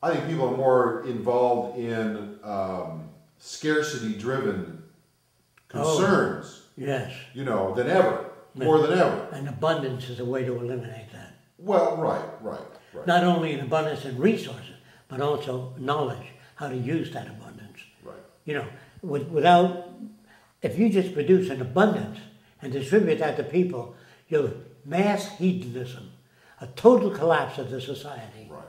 I think people are more involved in scarcity-driven concerns, yes, than ever, more than ever. And abundance is a way to eliminate that. Well, right. Not only an abundance in resources, but also knowledge, how to use that abundance. Right. Without, if you just produce an abundance and distribute that to people, you'll mass hedonism, a total collapse of the society. Right.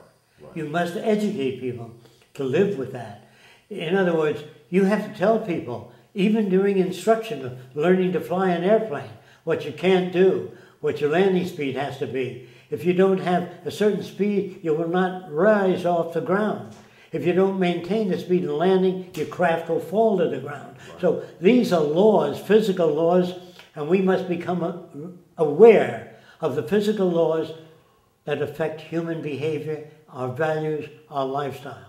You must educate people to live with that. In other words, you have to tell people, even during instruction of learning to fly an airplane, what you can't do, what your landing speed has to be. If you don't have a certain speed, you will not rise off the ground. If you don't maintain the speed of landing, your craft will fall to the ground. Right. So these are laws, physical laws, and we must become aware of the physical laws that affect human behavior, our values, our lifestyle.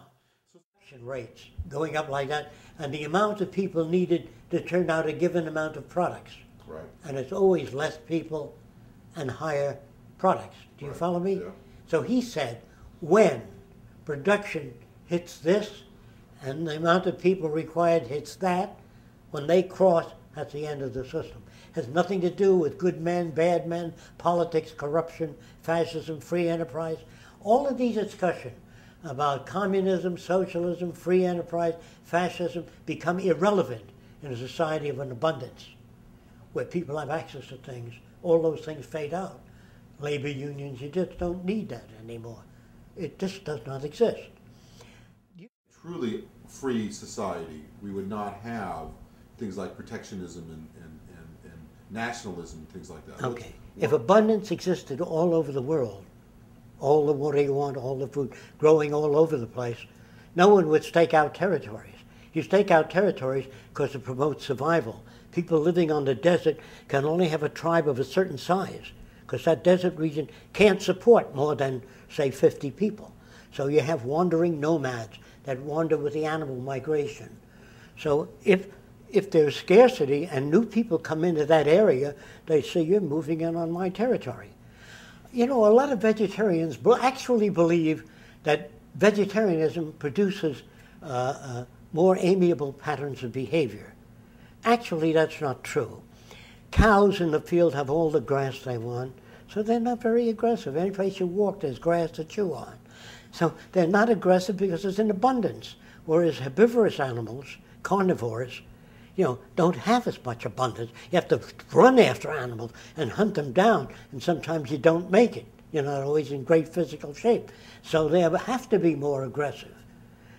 Rates going up like that, and the amount of people needed to turn out a given amount of products. Right. And it's always less people and higher products. Do you follow me? Yeah. So he said, when production hits this and the amount of people required hits that, when they cross, that's the end of the system. Has nothing to do with good men, bad men, politics, corruption, fascism, free enterprise. All of these discussions about communism, socialism, free enterprise, fascism become irrelevant in a society of an abundance, where people have access to things. All those things fade out. Labor unions, you just don't need that anymore. It just does not exist. Truly free society, we would not have things like protectionism and nationalism, things like that. Okay. If abundance existed all over the world, all the water you want, all the food, growing all over the place, no one would stake out territories. You stake out territories because it promotes survival. People living on the desert can only have a tribe of a certain size because that desert region can't support more than, say, 50 people. So you have wandering nomads that wander with the animal migration. So if there's scarcity and new people come into that area, they say, you're moving in on my territory. A lot of vegetarians actually believe that vegetarianism produces more amiable patterns of behavior. Actually, that's not true. Cows in the field have all the grass they want, so they're not very aggressive. Any place you walk, there's grass to chew on. So they're not aggressive because it's in abundance, whereas herbivorous animals, carnivores, don't have as much abundance. You have to run after animals and hunt them down, and sometimes you don't make it. You're not always in great physical shape. So they have to be more aggressive.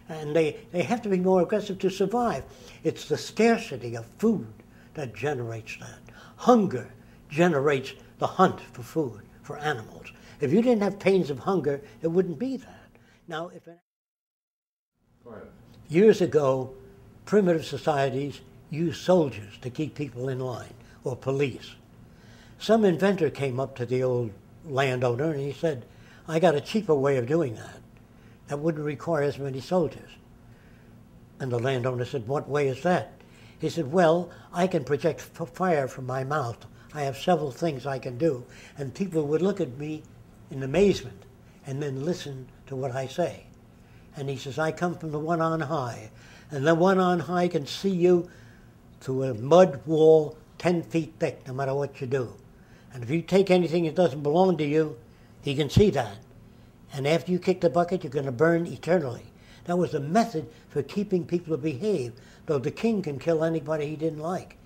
And they have to be more aggressive to survive. It's the scarcity of food that generates that. Hunger generates the hunt for food, for animals. If you didn't have pains of hunger, it wouldn't be that. Now, years ago, primitive societies used soldiers to keep people in line, or police. Some inventor came up to the old landowner and he said, I got a cheaper way of doing that. That wouldn't require as many soldiers. And the landowner said, what way is that? He said, well, I can project fire from my mouth. I have several things I can do. And people would look at me in amazement and then listen to what I say. And he says, I come from the one on high. And the one on high can see you through a mud wall 10 feet thick, no matter what you do. And if you take anything that doesn't belong to you, he can see that. And after you kick the bucket, you're going to burn eternally. That was a method for keeping people to behave, though the king can kill anybody he didn't like.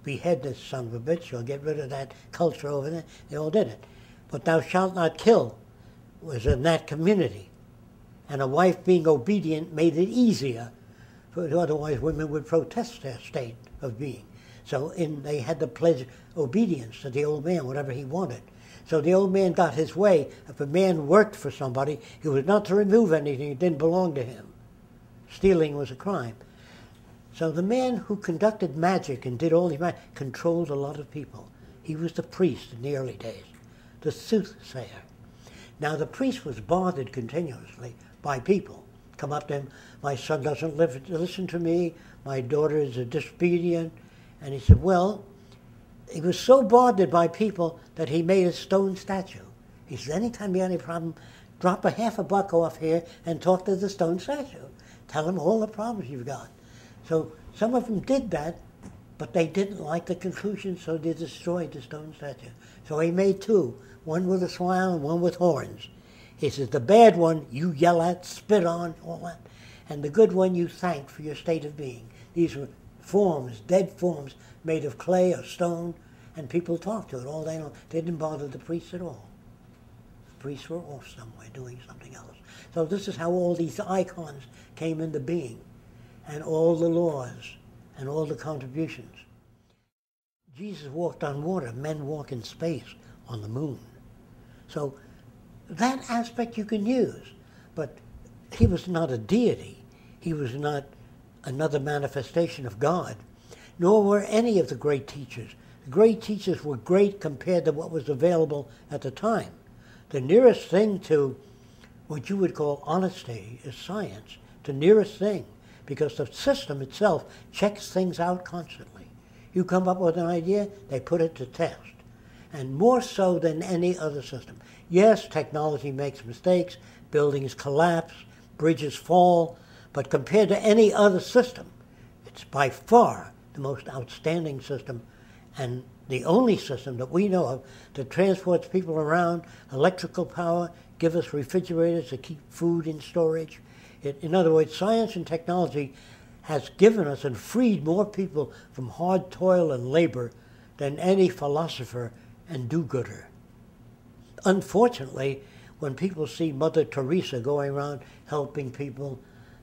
Behead this son of a bitch, or get rid of that culture over there. They all did it. But thou shalt not kill was in that community. And a wife being obedient made it easier, for otherwise women would protest their state of being. So they had to pledge obedience to the old man, whatever he wanted. So the old man got his way. If a man worked for somebody, he was not to remove anything that didn't belong to him. Stealing was a crime. So the man who conducted magic and did all these magic controlled a lot of people. He was the priest in the early days, the soothsayer. Now the priest was bothered continuously by people. Come up to him, my son doesn't listen to me, my daughter is disobedient. And he said, well, he was so bothered by people that he made a stone statue. He said, anytime you have any problem, drop a half a buck off here and talk to the stone statue. Tell him all the problems you've got. So some of them did that, but they didn't like the conclusion, so they destroyed the stone statue. So he made two, one with a smile and one with horns. He says, the bad one you yell at, spit on, all that, and the good one you thank for your state of being. These were forms, dead forms, made of clay or stone, and people talked to it all day long. They didn't bother the priests at all. The priests were off somewhere doing something else. So this is how all these icons came into being, and all the laws, and all the contributions. Jesus walked on water. Men walk in space on the moon. So that aspect you can use, but he was not a deity. He was not another manifestation of God, nor were any of the great teachers. The great teachers were great compared to what was available at the time. The nearest thing to what you would call honesty is science, the nearest thing, because the system itself checks things out constantly. You come up with an idea, they put it to test, and more so than any other system. Yes, technology makes mistakes, buildings collapse, bridges fall, but compared to any other system, it's by far the most outstanding system, and the only system that we know of that transports people around, electrical power, give us refrigerators to keep food in storage. In other words, science and technology has given us and freed more people from hard toil and labor than any philosopher and do-gooder. Unfortunately, when people see Mother Teresa going around helping people,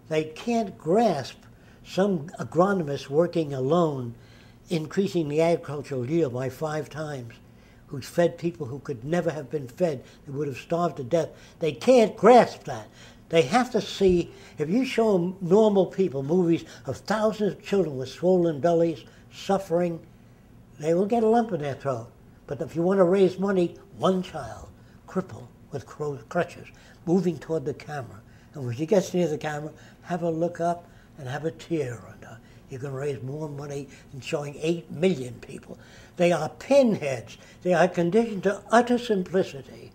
they can't grasp some agronomist working alone, increasing the agricultural yield by 5 times, who's fed people who could never have been fed, they would have starved to death. They can't grasp that. They have to see, if you show normal people movies of thousands of children with swollen bellies, suffering, they will get a lump in their throat. But if you want to raise money, one child, crippled with crutches, moving toward the camera. And when she gets near the camera, have her look up and have a tear on her. You can raise more money than showing 8 million people. They are pinheads. They are conditioned to utter simplicity.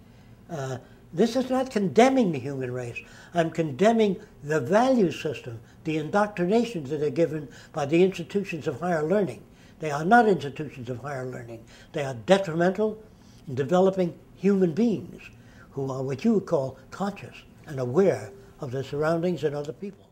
This is not condemning the human race. I'm condemning the value system, the indoctrinations that are given by the institutions of higher learning. They are not institutions of higher learning. They are detrimental in developing human beings who are what you would call conscious and aware of their surroundings and other people.